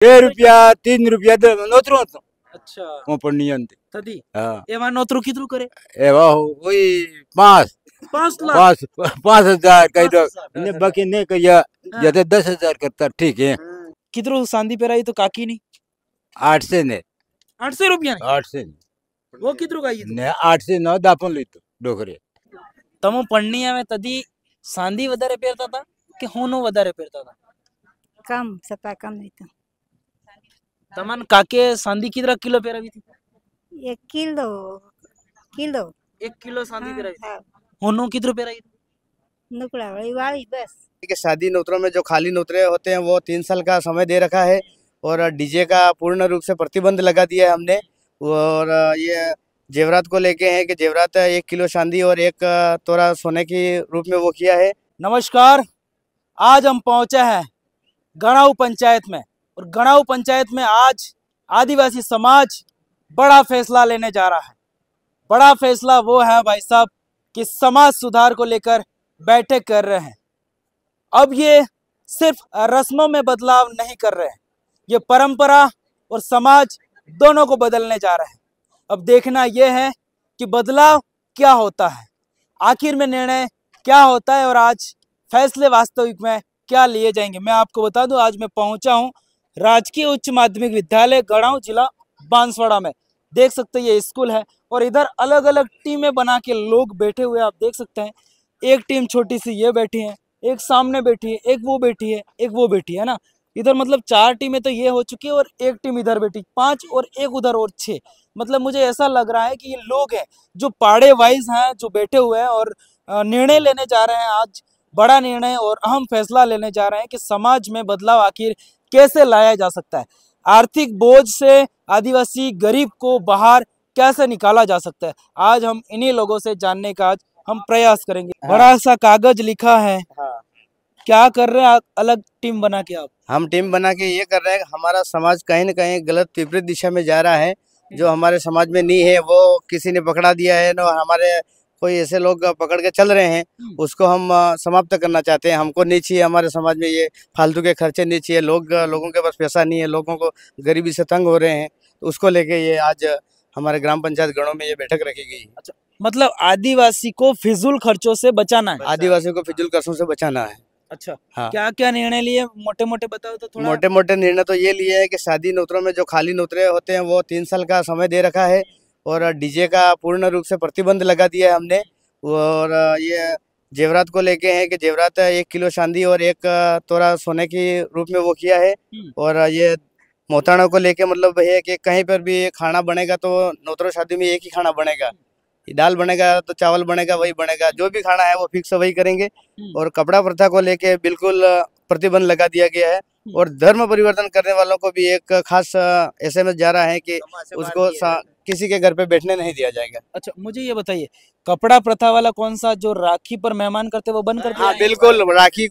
₹2 ₹3 નોતરું હતું. अच्छा હું પણ નિયમ थदी હા એમાં નોતરું કીધું કરે એવા હોય 5 5 लाख 5,000 કહી દો 5,000 ને બાકી નહીં કહીએ हाँ। તો 10,000 કરતા ठीक है कितरू सांदी पेराई तो काकी नहीं 800 ને 800 रुपया नहीं 800 वो कितरू काई तो ને 800 નો દાપણ લીધું ડોકરે તમો પણની આવે તદી सांदी વધારે પહેરતા હતા કે હોનો વધારે પહેરતા હતા कम सपा कम नहीं तो तमन काके सांदी कितना किलो પહેરાવી थी 1 किलो किलो 1 किलो सांदी પહેરાવી हाँ હોનો कितरो પહેરાવી नुकड़ा वाली बस कि शादी नोतरों में जो खाली नोतरे होते हैं वो 3 साल का समय दे रखा है और डीजे का पूर्ण रूप से प्रतिबंध लगा दिया है हमने। और ये जेवरात को लेके है कि जेवरात 1 किलो चांदी और 1 तोला सोने की रूप में वो किया है। नमस्कार आज हम पहुंचे हैं गणाऊ पंचायत में और गणाऊ पंचायत में आज आदिवासी समाज बड़ा फैसला लेने जा रहा है। बड़ा फैसला वो है भाई साहब कि समाज सुधार को लेकर बैठक कर रहे हैं। अब ये सिर्फ रस्मों में बदलाव नहीं कर रहे हैं, ये परंपरा और समाज दोनों को बदलने जा रहे हैं। अब देखना यह है कि बदलाव क्या होता है, आखिर में निर्णय क्या होता है और आज फैसले वास्तविक में क्या लिए जाएंगे। मैं आपको बता दूं आज मैं पहुंचा हूं राजकीय उच्च माध्यमिक विद्यालय गणाऊ जिला बांसवाड़ा में। देख सकते हैं ये स्कूल है और इधर अलग अलग टीमें बना के लोग बैठे हुए आप देख सकते हैं। एक टीम छोटी सी ये बैठी है, एक सामने बैठी है, एक वो बैठी है, एक वो बैठी है ना। इधर मतलब 4 टीमें तो ये हो चुकी है और एक टीम इधर बैठी 5 और एक उधर और 6। मतलब मुझे ऐसा लग रहा है कि ये लोग हैं जो पाड़े वाइज हैं जो बैठे हुए हैं और निर्णय लेने जा रहे हैं। आज बड़ा निर्णय और अहम फैसला लेने जा रहे हैं कि समाज में बदलाव आखिर कैसे लाया जा सकता है, आर्थिक बोझ से आदिवासी गरीब को बाहर कैसे निकाला जा सकता है। आज हम इन्हीं लोगों से जानने का आज हम प्रयास करेंगे। बड़ा सा कागज लिखा है, हाँ। क्या कर रहे हैं अलग टीम बना के आप? हम टीम बना के ये कर रहे हैं कि हमारा समाज कहीं न कहीं गलत विपरीत दिशा में जा रहा है। जो हमारे समाज में नहीं है वो किसी ने पकड़ा दिया है ना, हमारे कोई ऐसे लोग पकड़ के चल रहे हैं, उसको हम समाप्त करना चाहते हैं। हमको नहीं चाहिए, हमारे समाज में ये फालतू के खर्चे नहीं चाहिए। लोगों के पास पैसा नहीं है, लोगों को गरीबी से तंग हो रहे हैं, तो उसको लेके ये आज हमारे ग्राम पंचायत गणों में ये बैठक रखी गई। अच्छा, मतलब आदिवासी को फिजूल खर्चों से बचाना है। आदिवासियों को फिजूल खर्चों से बचाना है। अच्छा हाँ। क्या क्या निर्णय लिए मोटे मोटे बताओ तो थोड़ा। मोटे मोटे निर्णय तो ये लिए है कि शादी नोतरों में जो खाली नोतरे होते हैं वो 3 साल का समय दे रखा है और डीजे का पूर्ण रूप से प्रतिबंध लगा दिया है हमने। और ये जेवरात को लेके है कि जेवरात 1 किलो चांदी और 1 तोला सोने की रूप में वो किया है। और ये मोताणों को लेके मतलब है कि कहीं पर भी खाना बनेगा तो नोतरों शादी में एक ही खाना बनेगा, दाल बनेगा तो चावल बनेगा, वही बनेगा, जो भी खाना है वो फिक्स वही करेंगे। और कपड़ा प्रथा को लेके बिल्कुल प्रतिबंध लगा दिया गया है। और धर्म परिवर्तन करने वालों को भी एक खास एसएमएस जा रहा है कि उसको किसी के घर पे बैठने नहीं दिया जाएगा। अच्छा मुझे ये बताइए कपड़ा प्रथा वाला कौन सा जो राखी पर मेहमान करते वो बंद कर दिया? हाँ बिल्कुल, राखी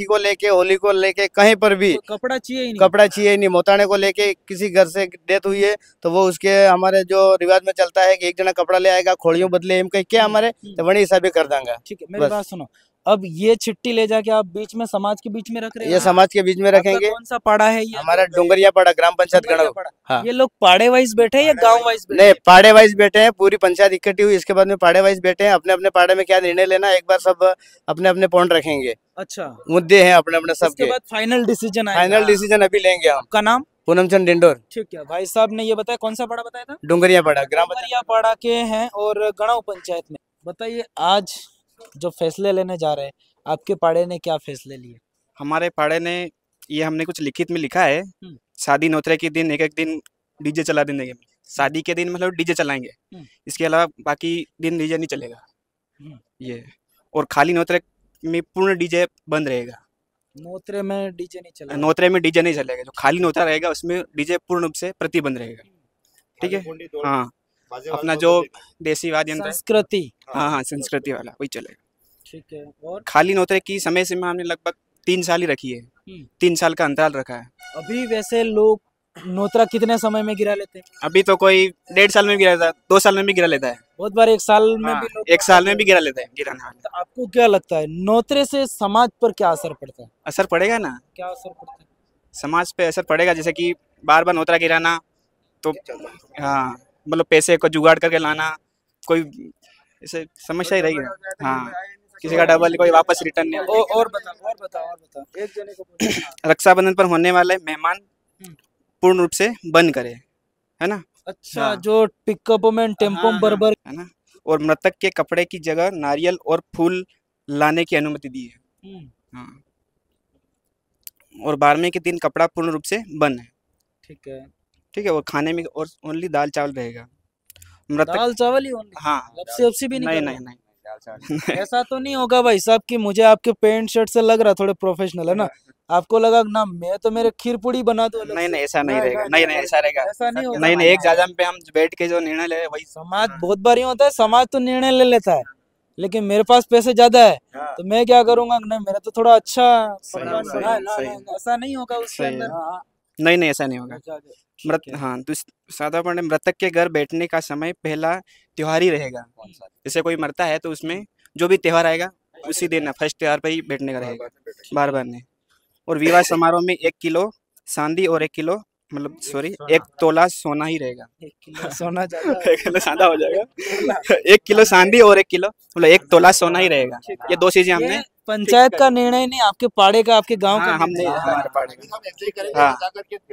को लेके, होली को लेके कहीं पर भी तो कपड़ा चाहिए ही नहीं। कपड़ा चाहिए नहीं। मोताने को लेके किसी घर से डेथ हुई है तो वो उसके हमारे जो रिवाज में चलता है कि एक जना कपड़ा ले आएगा, खोड़ियों बदले कहीं क्या हमारे तो वही हिसाब भी कर देंगे। ठीक है मेरी बात सुनो, अब ये चिट्ठी ले जाके आप बीच में समाज के बीच में रख रहे हैं। ये समाज के बीच में रखेंगे। कौन सा पाड़ा है ये? हमारा डोंगरिया पाड़ा, ग्राम पंचायत गणाऊ। हाँ। ये लोग पाड़े वाइज बैठे हैं या गांव वाइज बैठे? नहीं, पाड़े वाइज बैठे हैं, पूरी पंचायत इकट्ठी हुई, इसके बाद में पाड़े वाइज बैठे हैं। अपने अपने पाड़े में क्या निर्णय लेना एक बार सब अपने अपने पॉइंट रखेंगे। अच्छा मुद्दे हैं अपने अपने सबके, बाद फाइनल डिसीजन आएगा। फाइनल डिसीजन अभी लेंगे हम। आपका नाम? पूनमचंद डिंडोर। ठीक है, भाई साहब ने ये बताया कौन सा पाड़ा बताया था? डोंगरिया पाड़ा, ग्राम डोंगरिया पाड़ा के हैं और गणाऊ पंचायत में। बताइए आज जो फैसले लेने जा रहे हैं आपके पाड़े ने क्या फैसले लिए? हमारे पाड़े ने ये हमने कुछ लिखित में लिखा है, शादी नोतरे के दिन एक दिन डीजे चला देंगे। शादी के दिन मतलब डीजे चलाएंगे, इसके अलावा बाकी दिन डीजे नहीं चलेगा ये। और खाली नोतरे में पूर्ण डीजे बंद रहेगा। नोतरे में डीजे नहीं चलेगा? नोतरे में डीजे नहीं चलेगा, जो खाली नोतरा रहेगा उसमें डीजे पूर्ण रूप से प्रतिबंध रहेगा। ठीक है, हाँ अपना जो देसी वाद्य यंत्र संस्कृति, हाँ संस्कृति वाला वही चलेगा। ठीक है। और खाली नोतरे की समय सीमा हमने लगभग 3 साल ही रखी है, 3 साल का अंतराल रखा है। अभी वैसे लोग नोतरा कितने समय में गिरा लेते हैं? अभी तो कोई 1.5 साल में गिरा लेता है, 2 साल में भी गिरा लेता है, बहुत बार 1 साल में भी लोग 1 साल में भी गिरा लेता है गिराना। तो आपको क्या लगता है नोतरे से समाज पर क्या असर पड़ता है? असर पड़ेगा ना, क्या असर पड़ता है? समाज पे असर पड़ेगा, जैसे कि बार बार नोतरा गिराना, तो हाँ मतलब पैसे को जुगाड़ करके लाना, कोई ऐसे समस्या ही रहेगी। हाँ, किसी का डबल कोई वापस रिटर्न नहीं होगा। और बताओ एक जने को बोलो। रक्षाबंधन पर होने वाले मेहमान पूर्ण रूप से बंद करे, है ना। अच्छा, हाँ। जो पिकअप में टेम्पो हाँ, बर्बर है ना। और मृतक के कपड़े की जगह नारियल और फूल लाने की अनुमति दी है। हाँ। और 12वें के दिन कपड़ा पूर्ण रूप से बंद है। ठीक है। ठीक है। और खाने में और ओनली दाल चावल रहेगा। मृतक दाल चावल ही होंगे, हाँ, लपसी वपसी भी नहीं नहीं नहीं करना। नहीं ऐसा तो नहीं होगा भाई साहब कि मुझे आपके पैंट शर्ट से लग रहा थोड़े प्रोफेशनल है ना, आपको लगा ना मैं तो मेरे खीर पूड़ी बना दो अलग नहीं से। नहीं ऐसा नहीं रहेगा। नहीं नहीं ऐसा रहेगा। ऐसा नहीं होगा। नहीं नहीं, एक जाजम पे हम बैठ के जो निर्णय ले वही। समाज बहुत बारी होता है, समाज तो निर्णय ले लेता है, लेकिन मेरे पास पैसे ज्यादा है तो मैं क्या करूंगा, नहीं मेरा तो थोड़ा अच्छा पकवान सही, बना है ना, सही। ना, ऐसा नहीं होगा उसके सही है। अंदर। नहीं नहीं ऐसा नहीं होगा। हाँ, तो साधारण मृतक के घर बैठने का समय पहला त्योहार ही रहेगा। जैसे कोई मरता है तो उसमें जो भी त्योहार आएगा उसी दिन फर्स्ट त्योहार पे ही बैठने का रहेगा, बार बार नहीं। और विवाह समारोह में 1 किलो चांदी और 1 किलो मतलब सॉरी 1 तोला सोना ही रहेगा। 1 किलो सोना ज्यादा 1 किलो सादा हो जाएगा। 1 किलो चांदी और 1 किलो मतलब 1 तोला सोना ही रहेगा। ये 2 चीजें हमने ये पंचायत का निर्णय नहीं, आपके पाड़े का, आपके गांव का हाँ, हमने निर्णय है। हमारे पाड़े हाँ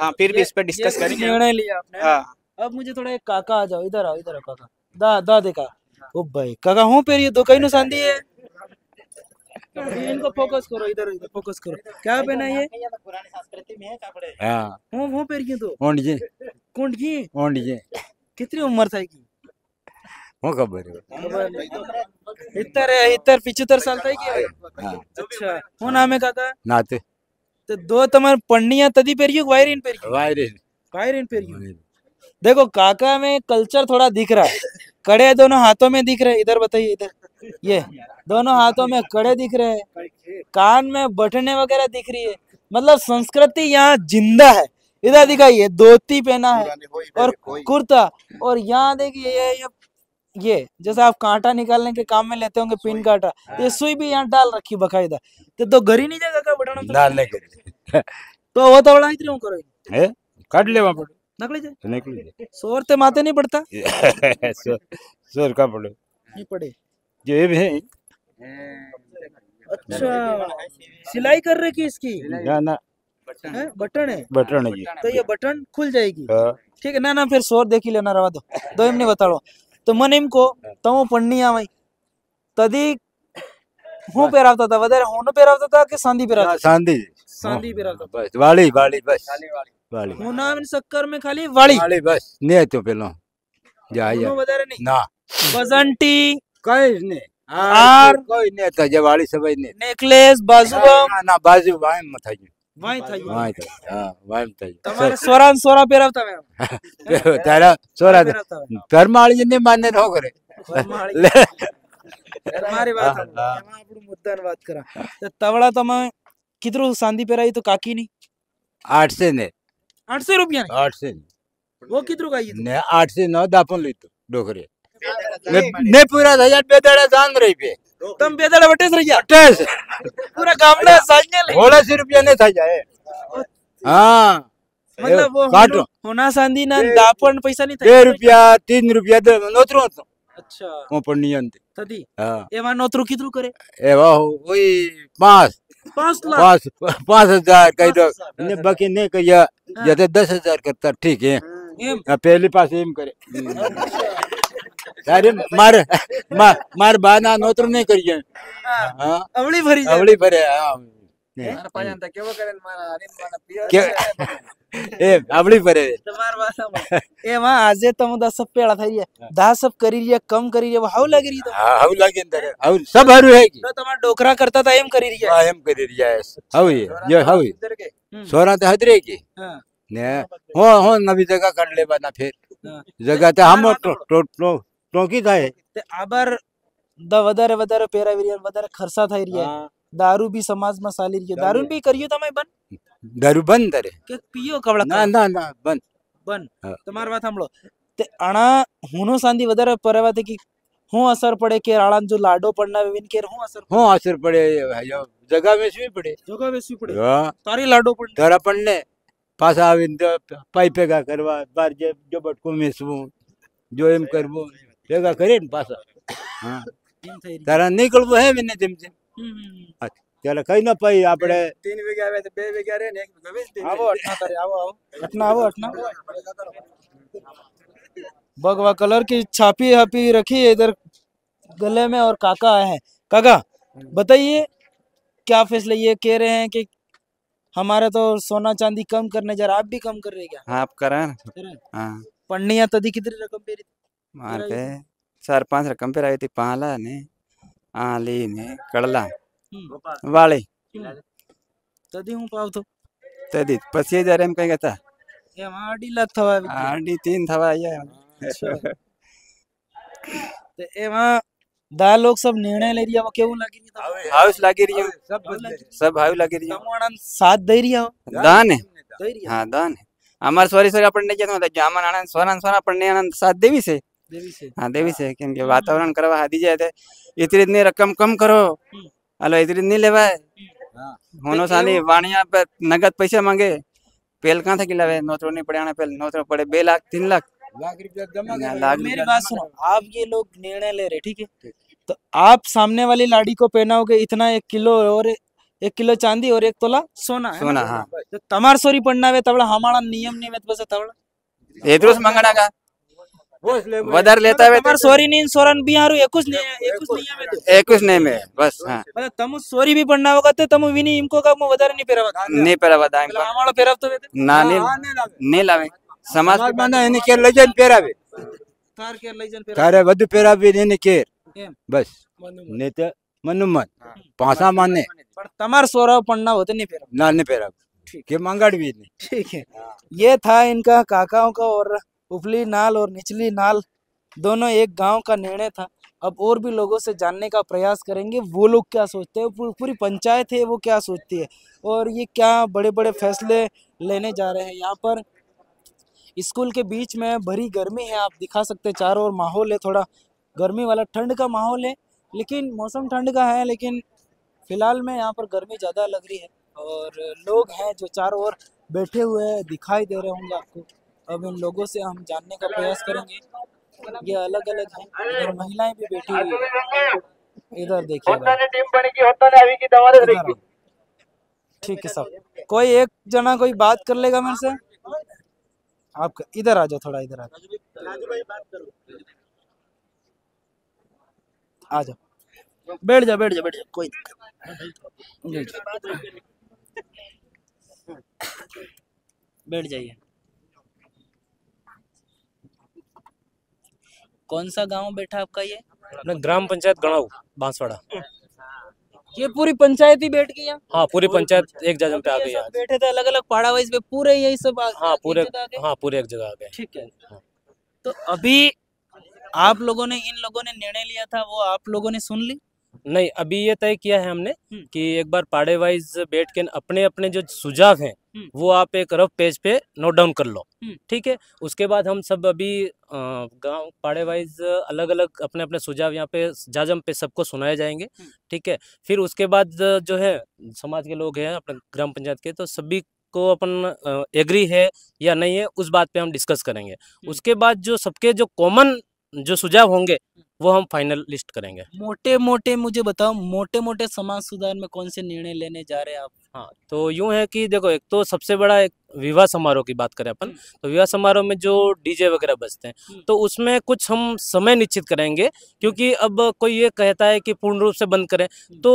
हाँ फिर भी इस पर डिस्कस ये करेंगे। निर्णय लिया आपने। हाँ अब मुझे थोड़ा एक काका आ जाओ, इधर आओ काका, दा देखा ओ भाई काका हूँ पेर ये दो कहीं नु सांदी है। अभी इनको फोकस करो, इधर फोकस करो, क्या पहना है ये? हाँ हूँ पेर ये दो ओंड जी कौन की ओंड जी कितनी उम्र था की? हो खबर है। इतर 75 साल था की? हाँ अच्छा, हूँ नाम है काका? नाते तो दो तुम्हारे पन्निया तदी पेरियो वायरिन पेरियो? वायरे वायरिन पेरियो। देखो काका में कल्चर थोड़ा दिख रहा है, कड़े दोनों हाथों में दिख रहे हैं, इधर बताइए, इधर ये दोनों हाथों में कड़े दिख रहे हैं, कान में बटने वगैरह दिख रही है, मतलब संस्कृति यहाँ जिंदा है। इधर दिखाइए धोती पहना है और कुर्ता, और यहाँ देखिए ये जैसे आप कांटा निकालने के काम में लेते होंगे पिन कांटा, ये सुई भी यहाँ डाल रखी बकायदा। तो घर ही नहीं जाएगा का बढ़ाना डाल नहीं करे तो वो तो बड़ा ही क्यों करो है काट ले वहाँ पर नकली जाए निकल शोर ते माथे नहीं पड़ता? सर का पड़े नहीं पड़े। ये भी है अच्छा, सिलाई कर रहे की इसकी ना ना है? बटन है बटन जी तो ये बटन खुल जाएगी। हाँ ठीक है ना फिर शोर देखी लेना रवा दो एमने बताड़ो तो मन इनको तमो पढ़नी आवई तदी हूँ पेरावता था वधारे होनो पेरावता था कि सांदी पेरावता था? सांदी सांदी पेरावता था। बस वाली वाली बस वाली होना में शक्कर में खाली वाली वाली बस नहीं तो पहला जा होनो वधारे नहीं। ना बजंटी कोई नहीं आर कोई नहीं था जब वाली सब नहीं नेकलेस बाजूबम ना बाजू वाई मत है वाई था ये। वाई था हां वाई था तुम्हारे स्वरान सोरा पेरावता में तेरा सोरा पेरावता में परमाली ने माने न करे તમારી વાત એમાં આપણું મુદ્દાની વાત કરા તો તવળા તમે કીધું સાંદી પહેરાઈ તો કાકી ની 800 ने 800 રૂપિયા 800 वो कितरू का ये ने 800 न दापन लीतो डोकरे ने पूरा 1000 बेदड़ा जान रही पे तम बेदड़ा वटेस रही गया टेस पूरा गामड़ा साइने ले 1600 रुपया ने था जाए हां मतलब वो काटो होना सांदी ना दापन पैसा नहीं था 2 रुपया 3 रुपया दे नोतरो तो अच्छा वो पन्नियन तदी हां एमा नोतरू कितरू करे ए वाह वही 5 5 लाख 5000 कह दो ने बाकी ने कहिया जैसे 10000 करता ठीक है एम पहले पास एम करे अरे मार बाना नोतर नहीं करिए हां अवली भरी जाए अवली भरे हां मार पाजन ता केવો करे मारा हरिन मारा पिया के ए अवली भरे તમાર ભાષામાં એમાં આજે તમે 10 પેળા થઈ રહ્યા 10 કરી રહ્યા કમ કરી રહ્યા હાઉ લાગી રહી તો हाउ लागे अंदर हाउ सब हारू है की તો તમાર ડોકરા કરતા તા એમ કરી રહ્યા हां एम करे रिया हाउ ये हाउ सोरा ते हदरे की हां ने हो नवी जगह कर ले बना फिर जगह ते हम टोकी थाए તે આબર દ વધારે વધારે પેરાવી રહ્યા વધારે ખર્ચા થઈ રહ્યા દારૂ બી સમાજમાં ચાલી રહ્યો દારૂ બી કર્યું તમે બંધ दारू बंद करे કે પીયો કવળા ना ना ना बंद બંધ हाँ। તમારી વાત સાંભળો તે અણા હુનો સાંદી વધારે પરવાતે કે हूँ असर पड़े के राड़न जो लाडो पड़ना वे विन केर हूँ असर हो असर पड़े यो जगह में भी पड़े जगह वैसी पड़े हाँ, तारी लाडो पड़ने तारा पड़ने पासा आविन तो पाइपे का करवा बार जो बटको मेसबू जो एम करबो जगह करे न पासा हाँ એમ થઈ રહ્યું. तारा निकलबो है मैंने तेम से હમ. त्याला कई ना पाई आपड़े 3 वीघा आवे तो 2 वीघा रे ने 1 वीघा बेच दे આવો અટના તારે આવો અટના આવો અટના भगवा कलर की छापी हापी रखी है इधर गले में और काका आए हैं काका बताइए क्या फैसले ये कह रहे हैं कि हमारा तो सोना चांदी कम करने जा रहा आप भी कम कर रहे हैं क्या हाँ आप करा हाँ पढ़निया तदी कितनी रकम पे मार पे 4-5 रकम पे आई थी पाला ने आली ने कड़ला वाले तदी हूँ पाव तो तदी 25,000 एम कहीं था ये वहाँ 2 लाख थवा आडी 3 थवा आया तो ये वहाँ दा लोग सब निर्णय ले रिया वो केवं लागी रही था हाउस लागी रही हूँ सब हाउ लागी रही हूँ तमोणन साथ दे रिया हो दान है दे रिया हाँ दान है हमारे सॉरी सॉरी अपन नहीं जाते जामन आनंद सोना पढ़ने आनंद साथ देवी से देवी से हाँ देवी से क्योंकि वातावरण करवा हादी जाए थे इतनी रकम कम करो अलो इतनी नहीं लेवा होनो साली वाणिया पे नगद पैसे मांगे पेल कहाँ था कि लावे नौतरो नहीं पड़े आना पेल नौतरो पड़े 2 लाख 3 लाख लाख रुपया जमा लाख मेरी बात सुनो आप ये लोग निर्णय ले रहे ठीक है तो आप सामने वाली लाड़ी को पहनाओगे इतना 1 किलो और 1 किलो चांदी और 1 तोला सोना है सोना ना? हाँ तो तमार सोरी पड़ना वे तबड़ा हमारा नियम नहीं है बस तबड़ा एतरोस मंगना का होश ले वदर लेता है तमार सोरी नहीं सोरन बिहारू ekuस नियम है तो 21 नहीं में बस हाँ मतलब तमु सोरी भी पड़ना होगा तो तमु विनी इनको का मु वदार नहीं पेरावा नहीं पेरा बताएं मतलब हमारा पेराव तो वे ना नहीं लावे समाज समाज माने एनी के लजन पेरावे तार के लई जन तारे वधु पेरावे एनी के एम बस ने तो मनुमन पासा माने पर तमार सोरा पड़ना होते नहीं पेरावा ना नहीं पेरावे के मांगड़ भी नहीं ठीक है ये था इनका काकाओं का और उपली नाल और निचली नाल दोनों एक गांव का निर्णय था अब और भी लोगों से जानने का प्रयास करेंगे वो लोग क्या सोचते हैं पूरी पंचायत है वो क्या सोचती है और ये क्या बड़े बड़े फैसले लेने जा रहे हैं यहाँ पर स्कूल के बीच में भरी गर्मी है आप दिखा सकते हैं चारों ओर माहौल है थोड़ा गर्मी वाला ठंड का माहौल है लेकिन मौसम ठंड का है लेकिन फिलहाल में यहाँ पर गर्मी ज़्यादा लग रही है और लोग हैं जो चारों ओर बैठे हुए हैं दिखाई दे रहे होंगे आपको अब इन लोगों से हम जानने का प्रयास करेंगे ये अलग अलग हैं इधर महिलाएं भी बैठी हुई है इधर देखिए इधर आओ। ठीक है साहब कोई एक जना कोई बात कर लेगा मेरे से आप इधर आ जाओ थोड़ा इधर आ जाओ आ जाओ बैठ जा कोई बैठ जाइए कौन सा गांव बैठा आपका ये अपना ग्राम पंचायत गणाऊ बांसवाड़ा ये पूरी पंचायत ही बैठ गई है हाँ पूरी पंचायत एक जगह पे आ गई सब आज बैठे थे अलग अलग पाड़ा वाइज पे पूरे यही सब हाँ पूरे एक जगह आ गए? हाँ पूरे एक जगह आ गए ठीक है तो अभी आप लोगों ने इन लोगों ने निर्णय लिया था वो आप लोगों ने सुन ली नहीं अभी ये तय किया है हमने कि एक बार पाड़े वाइज बैठ के अपने अपने जो सुझाव हैं वो आप एक रफ पेज पे नोट डाउन कर लो ठीक है उसके बाद हम सब अभी गांव पाड़े वाइज अलग अलग अपने अपने सुझाव यहाँ पे जाजम पे सबको सुनाए जाएंगे ठीक है फिर उसके बाद जो है समाज के लोग हैं अपने ग्राम पंचायत के तो सभी को अपन एग्री है या नहीं है उस बात पे हम डिस्कस करेंगे उसके बाद जो सबके जो कॉमन जो सुझाव होंगे वो हम फाइनल लिस्ट करेंगे मोटे मोटे मुझे बताओ मोटे मोटे समाज सुधार में कौन से निर्णय लेने जा रहे हैं आप हाँ तो यूं है कि देखो एक तो सबसे बड़ा एक विवाह समारोह की बात करें अपन तो विवाह समारोह में जो डीजे वगैरह बजते हैं तो उसमें कुछ हम समय निश्चित करेंगे क्योंकि अब कोई ये कहता है कि पूर्ण रूप से बंद करें तो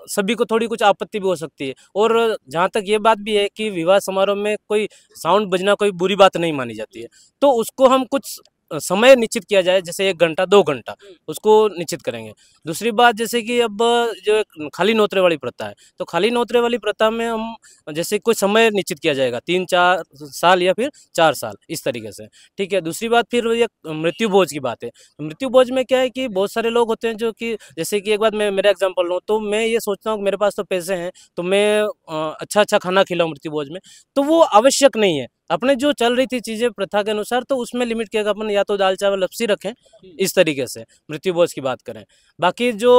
सभी को थोड़ी कुछ आपत्ति भी हो सकती है और जहाँ तक ये बात भी है कि विवाह समारोह में कोई साउंड बजना कोई बुरी बात नहीं मानी जाती है तो उसको हम कुछ समय निश्चित किया जाए जैसे 1 घंटा 2 घंटा उसको निश्चित करेंगे दूसरी बात जैसे कि अब जो खाली नोतरे वाली प्रथा है तो खाली नोतरे वाली प्रथा में हम जैसे कोई समय निश्चित किया जाएगा 3-4 साल या फिर 4 साल इस तरीके से ठीक है दूसरी बात फिर ये मृत्यु भोज की बात है मृत्यु भोज में क्या है कि बहुत सारे लोग होते हैं जो कि जैसे कि एक बार मैं मेरा एग्जाम्पल लूँ तो मैं ये सोचता हूँ मेरे पास तो पैसे हैं तो मैं अच्छा खाना खिलाऊँ मृत्यु भोज में तो वो आवश्यक नहीं है अपने जो चल रही थी चीजें प्रथा के अनुसार, तो उसमें लिमिट किया अपन या तो दाल चावल लपसी रखें, इस तरीके से मृत्यु भोज की बात करें। बाकी जो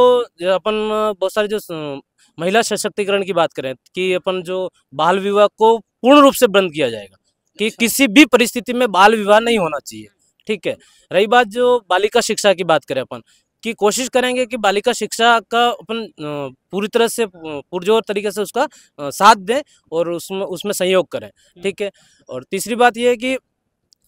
अपन बहुत सारे जो महिला सशक्तिकरण की बात करें कि अपन जो बाल विवाह को पूर्ण रूप से बंद किया जाएगा, कि किसी भी परिस्थिति में बाल विवाह नहीं होना चाहिए। ठीक है। रही बात जो बालिका शिक्षा की बात करें अपन, कि कोशिश करेंगे कि बालिका शिक्षा का अपन पूरी तरह से पुरजोर तरीके से उसका साथ दें और उसमें उसमें सहयोग करें। ठीक है। और तीसरी बात ये है कि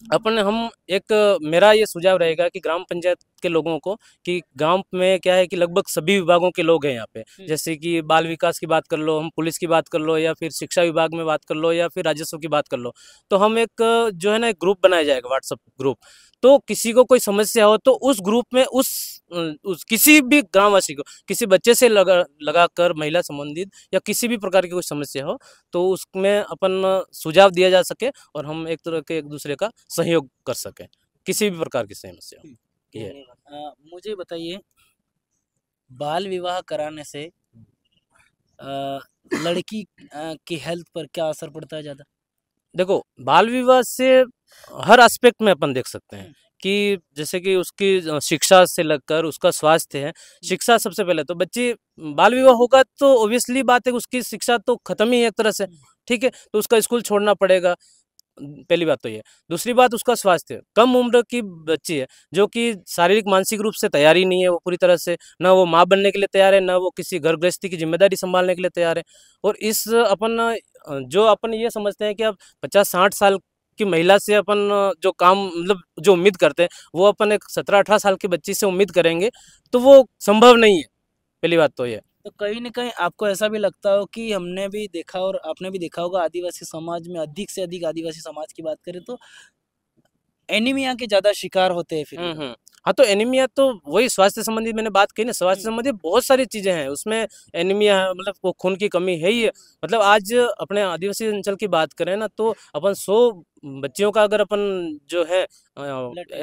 अपन हम एक मेरा ये सुझाव रहेगा कि ग्राम पंचायत के लोगों को, कि गांव में क्या है कि लगभग सभी विभागों के लोग हैं यहाँ पे, जैसे कि बाल विकास की बात कर लो, हम पुलिस की बात कर लो, या फिर शिक्षा विभाग में बात कर लो, या फिर राजस्व की बात कर लो, तो हम एक जो है ना एक ग्रुप बनाया जाएगा, व्हाट्सएप ग्रुप। तो किसी को कोई समस्या हो तो उस ग्रुप में उस किसी भी ग्रामवासी को, किसी बच्चे से लगाकर महिला संबंधित या किसी भी प्रकार की कोई समस्या हो, तो उसमें अपन सुझाव दिया जा सके और हम एक तरह के एक दूसरे का सहयोग कर सकें किसी भी प्रकार की समस्या हो। ये मुझे बताइए, बाल विवाह कराने से लड़की की हेल्थ पर क्या असर पड़ता है ज़्यादा? देखो, बाल विवाह से हर एस्पेक्ट में अपन देख सकते हैं कि जैसे कि उसकी शिक्षा से लगकर उसका स्वास्थ्य है। शिक्षा सबसे पहले तो बच्ची, बाल विवाह होगा तो ऑब्वियसली बात है उसकी शिक्षा तो खत्म ही है एक तरह से। ठीक है। तो उसका स्कूल छोड़ना पड़ेगा, पहली बात तो ये। दूसरी बात उसका स्वास्थ्य, कम उम्र की बच्ची है जो कि शारीरिक मानसिक रूप से तैयार ही नहीं है वो पूरी तरह से, ना वो माँ बनने के लिए तैयार है, ना वो किसी घर गृहस्थी की जिम्मेदारी संभालने के लिए तैयार है। और इस अपन जो अपन ये समझते हैं कि अब 50-60 साल की महिला से अपन जो काम मतलब जो उम्मीद करते हैं वो अपन एक 17-18 साल की बच्ची से उम्मीद करेंगे तो वो संभव नहीं है। पहली बात तो ये। तो कहीं न कहीं आपको ऐसा भी लगता हो कि हमने भी देखा और आपने भी देखा होगा, आदिवासी समाज में अधिक से अधिक आदिवासी समाज की बात करें तो एनीमिया के ज़्यादा शिकार होते हैं फिर। हाँ, तो एनीमिया तो वही स्वास्थ्य संबंधी मैंने बात की ना, स्वास्थ्य संबंधी बहुत सारी चीजें हैं उसमें। एनीमिया है मतलब वो खून की कमी है ही है। मतलब आज अपने आदिवासी अंचल की बात करें ना, तो अपन 100 बच्चियों का अगर अपन जो है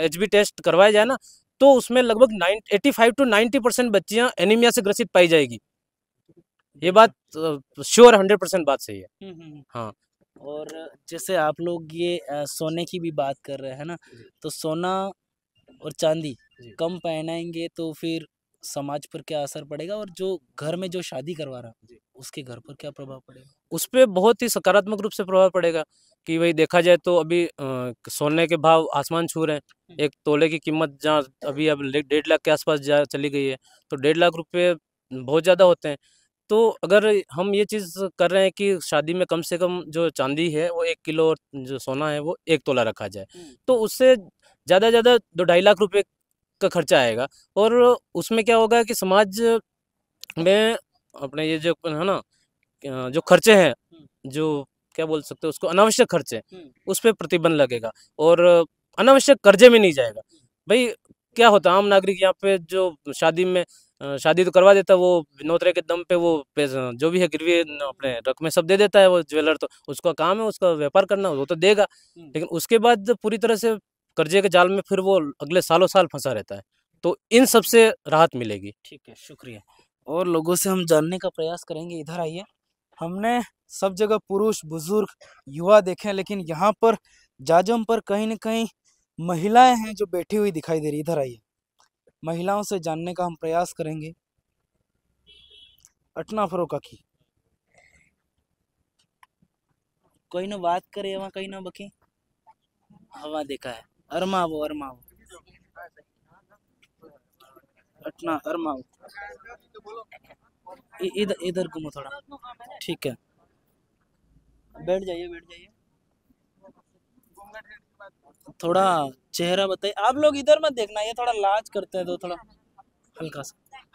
HB टेस्ट करवाया जाए ना, तो उसमें लगभग 85 to 90% बच्चियां एनीमिया से ग्रसित पाई जाएगी। ये बात श्योर 100% बात सही है। हाँ। और जैसे आप लोग ये सोने की भी बात कर रहे हैं ना, तो सोना और चांदी कम पहनाएंगे तो फिर समाज पर क्या असर पड़ेगा, और जो घर में जो शादी करवा रहा उसके घर पर क्या प्रभाव पड़ेगा? उस पे बहुत ही सकारात्मक रूप से प्रभाव पड़ेगा कि वही देखा जाए तो अभी सोने के भाव आसमान छू रहे हैं। एक तोले की कीमत जहाँ अभी अब 1.5 लाख के आसपास जा चली गई है, तो 1.5 लाख रुपए बहुत ज़्यादा होते हैं। तो अगर हम ये चीज़ कर रहे हैं कि शादी में कम से कम जो चांदी है वो 1 किलो और जो सोना है वो 1 तोला रखा जाए, तो उससे ज़्यादा ज़्यादा 2-2.5 लाख रुपए का खर्चा आएगा। और उसमें क्या होगा कि समाज में अपने ये जो है ना जो खर्चे हैं, जो क्या बोल सकते हैं उसको, अनावश्यक खर्चे, उस पे प्रतिबंध लगेगा और अनावश्यक कर्जे में नहीं जाएगा। भाई क्या होता है, आम नागरिक यहाँ पे जो शादी में शादी तो करवा देता है, वो विनोदरे के दम पे वो जो भी है गिरवी अपने रकमें सब दे देता है वो ज्वेलर, तो उसका काम है उसका व्यापार करना, वो तो देगा। लेकिन उसके बाद पूरी तरह से कर्जे के जाल में फिर वो अगले सालों साल फंसा रहता है। तो इन सब से राहत मिलेगी। ठीक है, शुक्रिया। और लोगों से हम जानने का प्रयास करेंगे। इधर आइए। हमने सब जगह पुरुष, बुजुर्ग, युवा देखे, लेकिन यहाँ पर जाजम पर कहीं न कहीं महिलाएं हैं जो बैठी हुई दिखाई दे रही। इधर आइए, महिलाओं से जानने का हम प्रयास करेंगे। अटना फरोका की कोई ना बात करे, वहाँ कहीं ना बके हवा देखा है। अरमावो अटना अरमावो। इधर इधर घूमो थोड़ा। ठीक है, बैठ जाइए। थोड़ा चेहरा बताइए। आप लोग इधर मत देखना, ये थोड़ा लाज करते हैं तो थोड़ा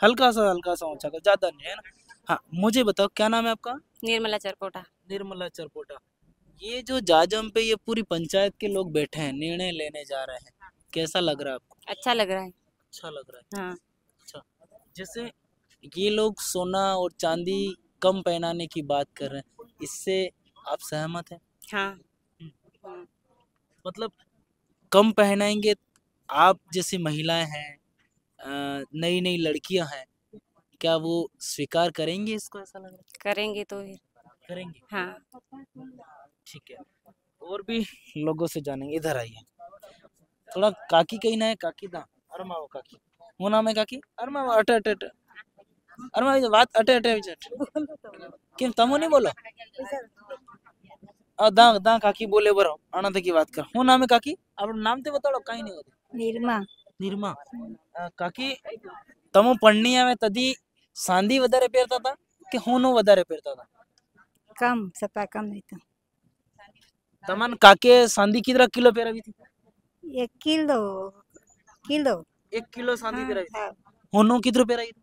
हल्का सा ऊंचा कर, ज्यादा नहीं है ना। हाँ, मुझे बताओ क्या नाम है आपका? निर्मला चरपोटा। निर्मला चरपोटा। ये जो जाजम पे ये पूरी पंचायत के लोग बैठे हैं, निर्णय लेने जा रहे हैं, कैसा लग रहा है आपको? अच्छा लग रहा है। अच्छा लग रहा है। हाँ। अच्छा, जैसे ये लोग सोना और चांदी कम पहनाने की बात कर रहे हैं, इससे आप सहमत हैं? हाँ। मतलब कम पहनाएंगे, आप जैसी महिलाएं हैं, नई नई लड़कियां हैं, क्या वो स्वीकार करेंगे इसको? ऐसा लग रहा करेंगे तो फिर। है करेंगे। हाँ। ठीक है। और भी लोगों से जानेंगे। इधर आइए थोड़ा। काकी कहीं ना है, काकी दा अरमा वो काकी वो नाम है काकी अरमा अटे अटे अटे अरमा बात अटे अटे किम तमो नहीं बोलो दा दा काकी बोले बरो आनंद की बात कर। वो नाम है काकी आप नाम ते बताओ कहीं नहीं होते। निर्मा निर्मा काकी तमो पढ़नी में तदी सांदी વધારે પહેરતા હતા કે હોનો વધારે પહેરતા હતા? कम सपा कम नहीं तो तमन काके सांदी कितना किलो પહેરાવી थी? 1 किलो 1 किलो सांदी પહેરાવી थी। हाँ होनो कितना પહેરાવી थी?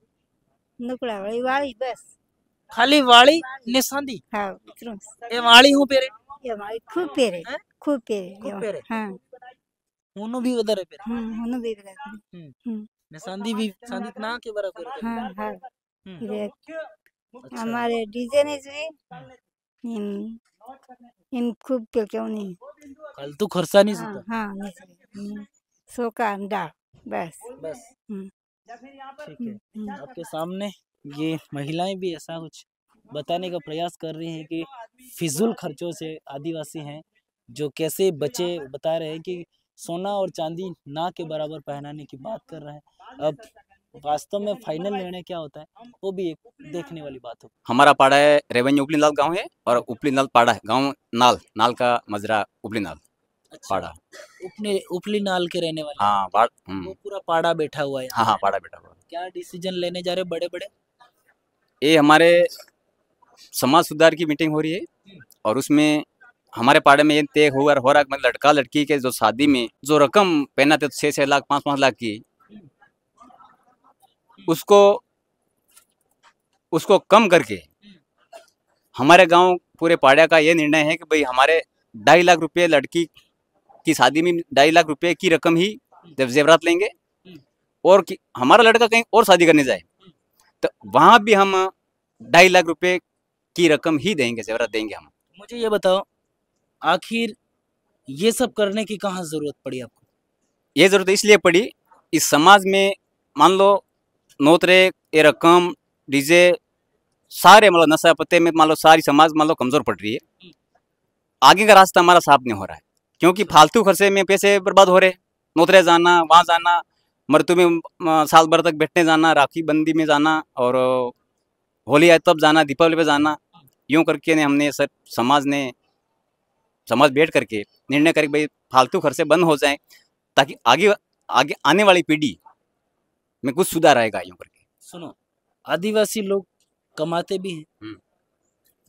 नुकड़ा वाली बस खाली वाली ने सांदी हाँ इतरो ए वाली हूँ પહેરે ये हमारी खूब पेरे हैं? खूब पेरे खूब પહેરે हाँ होनो भी વધારે પહેરે होनो भी लगा ने सांदी भी सांदी ना के बराबर પહેરે। हाँ हाँ हम्म, ये अच्छा हमारे डीजे ने जो इन इन खूब पे क्यों नहीं फालतू खर्चा नहीं हाँ होता हाँ नहीं सोका अंडा बस बस। हम्म, ठीक है आपके सामने ये महिलाएं भी ऐसा कुछ बताने का प्रयास कर रही हैं कि फिजूल खर्चों से आदिवासी हैं जो कैसे बचे बता रहे हैं कि सोना और चांदी ना के बराबर पहनाने की बात कर रहे हैं। अब वास्तव में फाइनल निर्णय क्या होता है वो भी एक देखने वाली बात होगी। हमारा पाड़ा है रेवेन्यू उपली नाल गांव है और उपली नाल पाड़ा है गांव नाल नाल का मजरा उपली नाल अच्छा पाड़ा। उपने उपली नाल के रहने वाले हाँ वो पूरा पाड़ा बैठा हुआ है यहाँ। हाँ हाँ पाड़ा बेटा हुआ। क्या डिसीजन लेने जा रहे बड़े बड़े? ये हमारे समाज सुधार की मीटिंग हो रही है और उसमें हमारे पाड़े में ये तय हुआ हो रहा है कि मतलब लड़का लड़की के जो शादी में जो रकम पहनाते 6-6 लाख 5-5 लाख की उसको उसको कम करके हमारे गांव पूरे पाड़े का ये निर्णय है कि भाई हमारे 2.5 लाख रुपए लड़की की शादी में 2.5 लाख रुपए की रकम ही जेवरात लेंगे और हमारा लड़का कहीं और शादी करने जाए तो वहां भी हम 2.5 लाख रुपए की रकम ही देंगे, जेवरात देंगे हम। मुझे ये बताओ आखिर ये सब करने की कहाँ जरूरत पड़ी आपको? ये जरूरत इसलिए पड़ी इस समाज में मान लो नोतरे ये रकम डीजे सारे मतलब नशा पत्ते में मान लो सारी समाज मान लो कमजोर पड़ रही है। आगे का रास्ता हमारा साफ नहीं हो रहा है क्योंकि फालतू खर्चे में पैसे बर्बाद हो रहे। नोतरे जाना वहाँ जाना मृत्यु में साल भर तक बैठने जाना राखी बंदी में जाना और होली आए तब जाना दीपावली पे जाना यूं करके ने हमने सर समाज बैठ करके निर्णय करे भाई फालतू खर्चे बंद हो जाएं ताकि आगे आगे आने वाली पीढ़ी में कुछ सुधार आएगा यूं करके। सुनो आदिवासी लोग कमाते भी हैं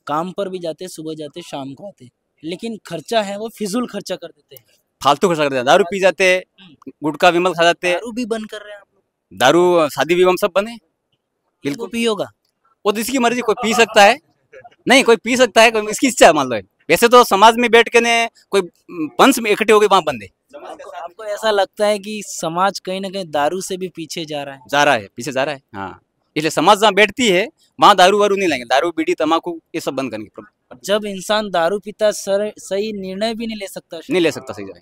काम पर भी जाते सुबह जाते शाम को आते लेकिन खर्चा है वो फिजूल खर्चा कर देते हैं। फालतू खर्चा करते हैं, दारू पी जाते, गुटखा विमल खा जाते, दारू भी बंद कर रहे हैं आप लोग? दारू शादी विवाह सब बने बिल्कुल पियोगा वो तो इसकी मर्जी, कोई पी सकता है नहीं कोई पी सकता है, कोई इसकी इच्छा मान लो है। वैसे तो समाज में बैठ के ने कोई पंच में इकट्ठे हो गए वहां बंदे। आपको ऐसा लगता है कि समाज कहीं ना कहीं दारू से भी पीछे जा रहा है? पीछे जा रहा है हाँ। इसलिए समाज जहाँ बैठती है वहाँ दारू वारू नहीं लेंगे, दारू बीड़ी तम्बाकू ये सब बंद करेंगे। जब इंसान दारू पीता सही निर्णय भी नहीं ले सकता नहीं ले सकता सही जगह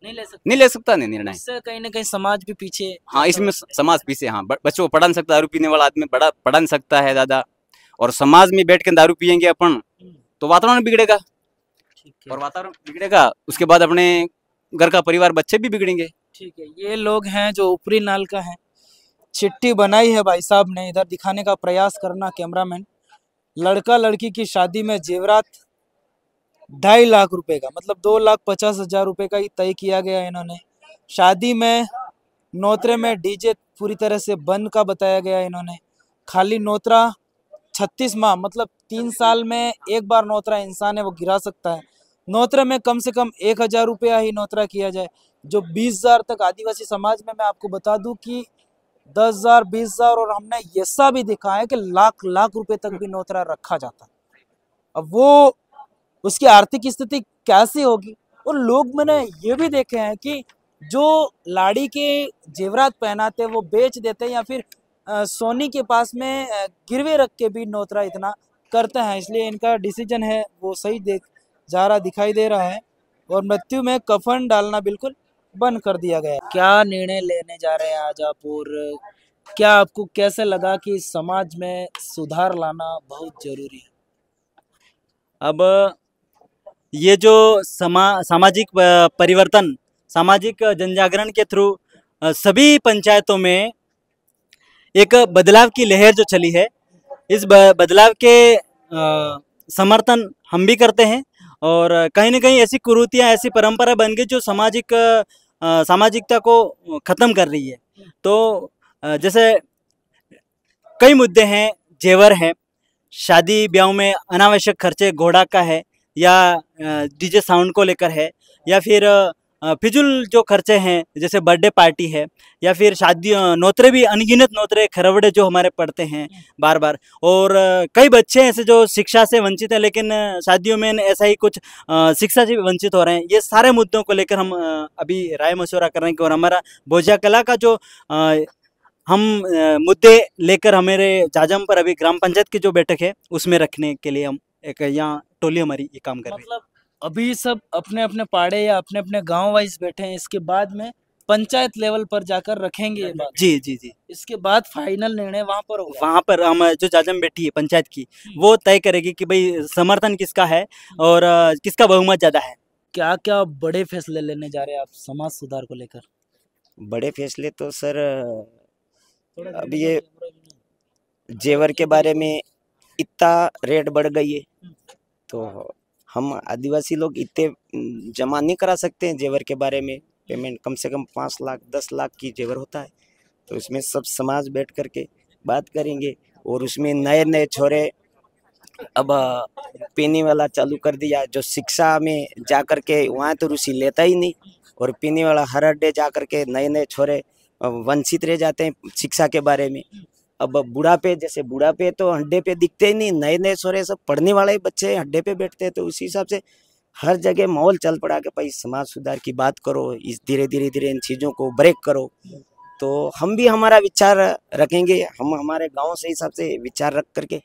नहीं ले सकता नहीं निर्णय। इससे कहीं ना कहीं समाज भी पीछे। हाँ इसमें समाज पीछे हाँ बच्चों को पढ़ा नहीं सकता, दारू पीने वाला आदमी पढ़ा नहीं सकता है ज्यादा और समाज में बैठ के दारू पियेंगे अपन तो वातावरण बिगड़ेगा और वातावरण बिगड़ेगा उसके बाद अपने घर का परिवार बच्चे भी बिगड़ेंगे। ठीक है ये लोग हैं जो ऊपरी नाल का है, चिट्ठी बनाई है भाई साहब ने, इधर दिखाने का प्रयास करना कैमरामैन। लड़का लड़की की शादी में जेवरात 2.5 लाख रुपए का मतलब 2,50,000 रुपए का ही तय किया गया इन्होंने। शादी में नोतरे में डीजे पूरी तरह से बंद का बताया गया इन्होंने। खाली नोतरा 36 माह मतलब 3 साल में एक बार नोतरा इंसान है वो गिरा सकता है। नोतरे में कम से कम 1,000 रुपया ही नोतरा किया जाए जो 20,000 तक आदिवासी समाज में मैं आपको बता दूं कि 10,000 20,000 और हमने ऐसा भी देखा है कि लाख लाख रुपए तक भी नोतरा रखा जाता। अब वो उसकी आर्थिक स्थिति कैसी होगी। और लोग मैंने ये भी देखे हैं कि जो लाड़ी के जेवरात पहनाते वो बेच देते हैं या फिर सोनी के पास में गिरवे रख के भी नोतरा इतना करते हैं। इसलिए इनका डिसीजन है वो सही दिखाई दे रहा है और मृत्यु में कफन डालना बिल्कुल बंद कर दिया गया। क्या निर्णय लेने जा रहे हैं आज आप और क्या आपको कैसे लगा कि समाज में सुधार लाना बहुत जरूरी है? अब ये जो सामाजिक परिवर्तन, सामाजिक जनजागरण के थ्रू सभी पंचायतों में एक बदलाव की लहर जो चली है, इस बदलाव के समर्थन हम भी करते हैं। और कहीं ना कहीं ऐसी कुरीतियाँ, ऐसी परंपरा बन गई जो सामाजिकता को ख़त्म कर रही है। तो जैसे कई मुद्दे हैं, जेवर है, शादी ब्याह में अनावश्यक खर्चे घोड़ा का है, या डीजे साउंड को लेकर है, या फिर फिजूल जो खर्चे हैं जैसे बर्थडे पार्टी है, या फिर शादी नौतरे भी अनगिनत नौतरे खरवड़े जो हमारे पड़ते हैं बार बार। और कई बच्चे ऐसे जो शिक्षा से वंचित हैं, लेकिन शादियों में ऐसा ही कुछ शिक्षा से वंचित हो रहे हैं। ये सारे मुद्दों को लेकर हम अभी राय मशवरा कर रहे हैं। और हमारा भोजा कला का जो हम मुद्दे लेकर हमारे जाजम पर अभी ग्राम पंचायत की जो बैठक है उसमें रखने के लिए हम एक यहाँ टोली हमारी ये काम कर रही है। मतलब अभी सब अपने अपने पाड़े या अपने अपने गांव वाइज बैठे हैं, इसके बाद में पंचायत लेवल पर जाकर रखेंगे ये बात। जी जी जी, इसके बाद फाइनल निर्णय वहां पर होगा। वहाँ पर हम जो जाजम बैठी है पंचायत की, वो तय करेगी कि भाई समर्थन किसका है और किसका बहुमत ज़्यादा है। क्या क्या बड़े फैसले लेने जा रहे हैं आप समाज सुधार को लेकर? बड़े फैसले तो सर अब ये जेवर के बारे में इतना रेट बढ़ गई है, तो हम आदिवासी लोग इतने जमा नहीं करा सकते हैं जेवर के बारे में। पेमेंट कम से कम 5 लाख 10 लाख की जेवर होता है, तो इसमें सब समाज बैठ करके बात करेंगे। और उसमें नए नए छोरे अब पीने वाला चालू कर दिया, जो शिक्षा में जा कर के वहाँ तो रुचि लेता ही नहीं, और पीने वाला हर अड्डे जा कर के नए नए छोरे वंचित रह जाते हैं शिक्षा के बारे में। अब बुढ़ापे, जैसे बुढ़ापे तो अड्डे पे दिखते ही नहीं, नए नए छोरे सब पढ़ने वाले बच्चे अड्डे पे बैठते हैं। तो उसी हिसाब से हर जगह माहौल चल पड़ा कि भाई समाज सुधार की बात करो, इस धीरे धीरे इन चीज़ों को ब्रेक करो। तो हम भी हमारा विचार रखेंगे, हम हमारे गांव से हिसाब से विचार रख करके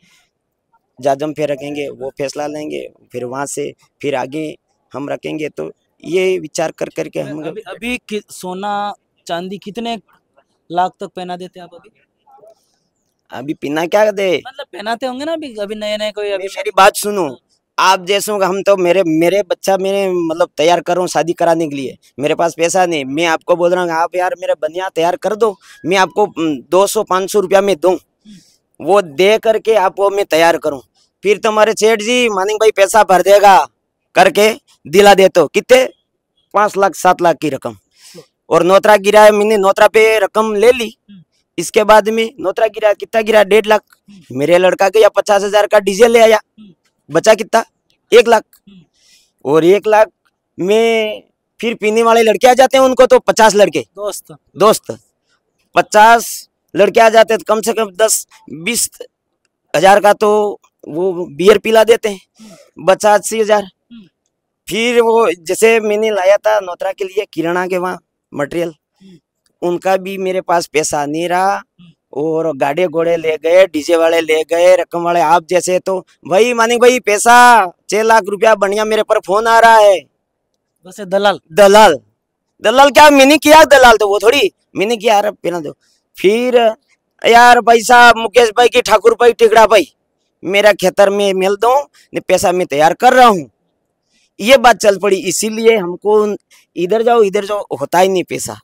जाजम पे रखेंगे, वो फैसला लेंगे, फिर वहाँ से फिर आगे हम रखेंगे। तो ये विचार कर करके हम अभी सोना चांदी कितने लाख तक पहना देते हैं आप? अभी पीना क्या दे, मतलब पहनाते होंगे ना अभी नए नए कोई? अभी मेरी बात सुनो, आप जैसों का हम तो मेरे बच्चा मेरे मतलब तैयार करूँ शादी कराने के लिए, मेरे पास पैसा नहीं, मैं आपको बोल रहा हूँ आप यार मेरे बनिया तैयार कर दो, मैं आपको 200-500 रुपया में दूँ, वो दे करके आपको मैं तैयार करूँ। फिर तुम्हारे सेठ जी मानिक भाई पैसा भर देगा करके दिला देते हो, कितने 5 लाख 7 लाख की रकम। और नोतरा गिरा है, मैंने नोतरा पे रकम ले ली, इसके बाद में नोतरा गिरा, कितना गिरा 1.5 लाख। मेरे लड़का गया 50,000 का डीजल ले आया, बचा कितना 1 लाख। और 1 लाख में फिर पीने वाले लड़के आ जाते हैं, उनको तो 50 लड़के दोस्त 50 लड़के आ जाते हैं, तो कम से कम 10-20 हजार का तो वो बियर पिला देते हैं, बचा 80,000। फिर वो जैसे मैंने लाया था नोतरा के लिए किराना के वहाँ मटेरियल, उनका भी मेरे पास पैसा नहीं रहा, और गाड़े घोड़े ले गए, डीजे वाले ले गए, रकम वाले आप जैसे। तो भाई मानिक भाई पैसा 6 लाख रुपया बढ़िया मेरे पर फोन आ रहा है। वैसे दलाल क्या मैंने किया, दलाल तो वो थोड़ी मैंने किया, यार पहना दो। फिर यार पैसा मुकेश भाई की, ठाकुर भाई, टिकड़ा भाई, मेरा खेतर में मिल दो, पैसा मैं तैयार कर रहा हूँ। ये बात चल पड़ी, इसीलिए हमको इधर जाओ होता ही नहीं पैसा।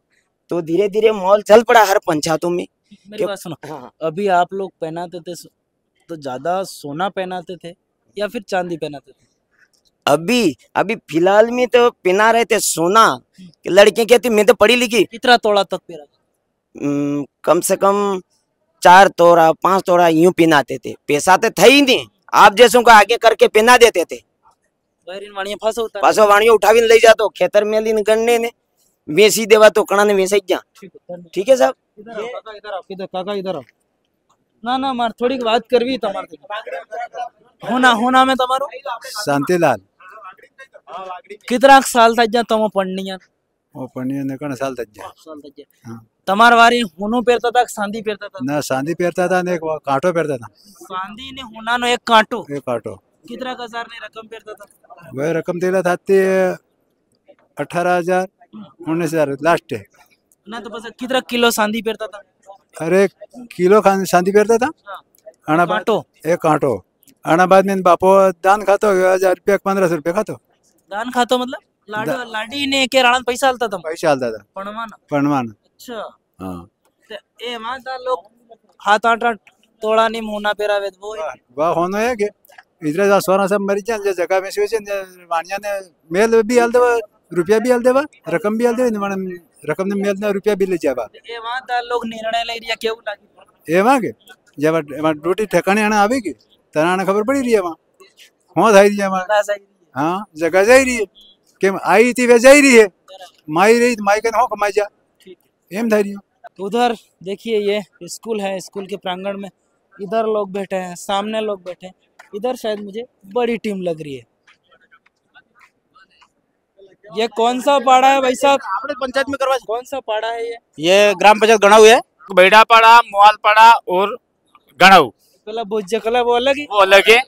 तो धीरे धीरे माहौल चल पड़ा हर पंचायतों में। मेरी बात सुनो, हाँ। अभी आप लोग पहनाते थे तो ज्यादा सोना पहनाते थे या फिर चांदी पहनाते थे? अभी फिलहाल में तो पहना रहे थे सोना। लड़के कहती मैं तो पढ़ी लिखी। कितना तोड़ा तक पहना? कम से कम 4 तोड़ा 5 तोड़ा यूं पहनाते थे, पैसा तो था ही नहीं, आप जैसों को आगे करके पहना देते थे। पासो वाणियों उठावी ले जातो, खेतर में लीन गन्ने ने वेसी देवा तो कणा ने वैसे ही। ठीक है साहब, इधर आओ ना मार थोड़ी बात करवी तमारे होना में तमारो शांतिलाल कितना साल था जा तुम पढ़नी वो पढ़नी ने कण साल तक हाँ। तमार वारी होनो पेरता था सांदी पेरता था? ना सांदी पेरता था ने एक कांटो पेरता था। सांदी ने होना नो एक कांटो कितना हजार ने रकम पेरता था? वह रकम दिला था 18,000 19,000 लास्ट है ना। तो बस कितना किलो सांदी पेरता था? अरे किलो सांदी पेरता था। कांटो एक कांटो आना बाद में बापो दान खातो 1,000 रुपया 1,500 रुपया खातो। दान खातो मतलब लाडी ने के राणा पैसा आलता तम पैसा आलता था पणवाना पणवान अच्छा हाँ ते ए माता लोग हाथ आठ तोड़ा नहीं मुना पेरावे वो वाह होनो है कि इधर जा सोना सब मरी जान जगह में से वाणिया ने मेल भी आल देवा रुपया भी आल देवा रकम भी आल देवा रकम ने मेल ने रुपया भी ले जावा ए माता लोग निर्णय ले रिया केव लागी एवा के जब रोटी ठिकाने आना आवेगी तनाने खबर पड़ी रही है वहाँ हो धाई रही है वहाँ हाँ जगह जा रही है कि आई थी वे जा रही है माई रही माई के हो कमाई जा एम धाई रही हो उधर देखिए ये स्कूल है स्कूल के प्रांगण में इधर लोग बैठे हैं सामने लोग बैठे हैं इधर शायद मुझे बड़ी टीम लग रही है ये कौन सा पाड़ा है भाई साहब आपने पंचायत में करवा कौन सा पाड़ा है ये ग्राम पंचायत गणाऊ है बेड़ा पाड़ा मोहाल पाड़ा और गणाऊ पहला भुज्य कला वो अलग ही वो अलग है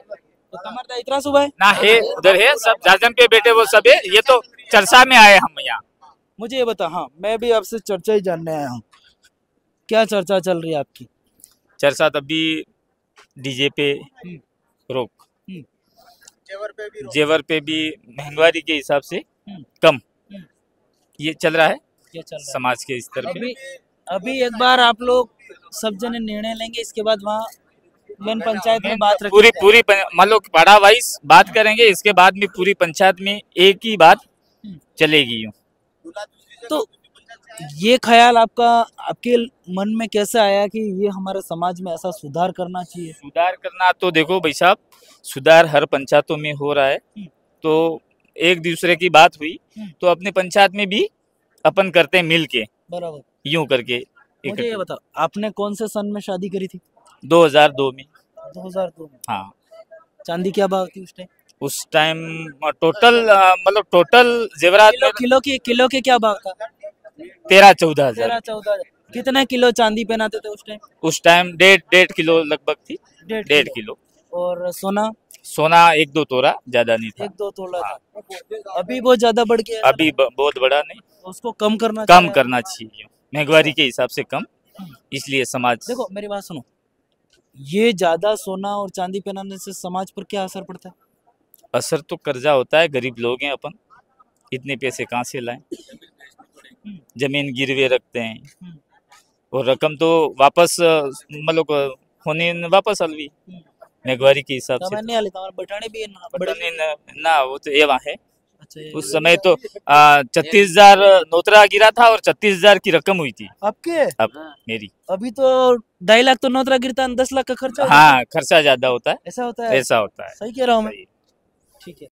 तो तुम्हारा इतना सुबह है ना है उधर है सब जाजन पे बैठे वो सब है ये तो चर्चा में आए हम यहाँ मुझे ये बता हाँ मैं भी आपसे चर्चा ही जानने आया हूँ क्या चर्चा चल रही है आपकी चर्चा तभी डीजे पे रोक जेवर पे भी महंगाई के हिसाब से कम ये चल रहा है क्या चल रहा समाज के स्तर है पे अभी एक बार आप लोग सब जने निर्णय लेंगे इसके बाद वहाँ मेन पंचायत में बात पूरी पूरी मान लो पाड़ा वाइज बात करेंगे इसके बाद में पूरी पंचायत में एक ही बात चलेगी यूं तो ये ख्याल आपका आपके मन में कैसे आया कि ये हमारे समाज में ऐसा सुधार करना चाहिए सुधार करना तो देखो भाई साहब सुधार हर पंचायतों में हो रहा है तो एक दूसरे की बात हुई तो अपने पंचायत में भी अपन करते हैं मिल के बराबर यूं करके मुझे ये बताओ आपने कौन से सन में शादी करी थी 2002 में 2002 में हाँ चांदी क्या भाव थी उस टाइम टोटल मतलब टोटल जेवरात किलो के क्या भाव था 13-14 14 कितने किलो चांदी पहनाते थे उस टाइम 1.5 किलो लगभग थी 1.5 किलो और सोना 1-2 तोला ज्यादा नहीं था 1-2 तोला था अभी बहुत ज्यादा बढ़ गया अभी बहुत बड़ा नहीं उसको कम करना चाहिए महंगाई के हिसाब से कम इसलिए समाज देखो मेरी बात सुनो ये ज्यादा सोना और चांदी पहनाने से समाज पर क्या असर पड़ता है असर तो कर्जा होता है गरीब लोग हैं अपन इतने पैसे कहाँ से लाएं जमीन गिरवे रखते हैं और रकम तो वापस मतलब होने वापस अलवी महंगाई के हिसाब से ना वो तो एवं है उस समय तो 36,000 नोतरा गिरा था और 36,000 की रकम हुई थी आपके अब मेरी अभी तो 2.5 लाख तो नोतरा गिरता है 10 लाख का खर्चा हाँ खर्चा ज्यादा होता है ऐसा होता है सही कह रहा हूँ मैं ठीक है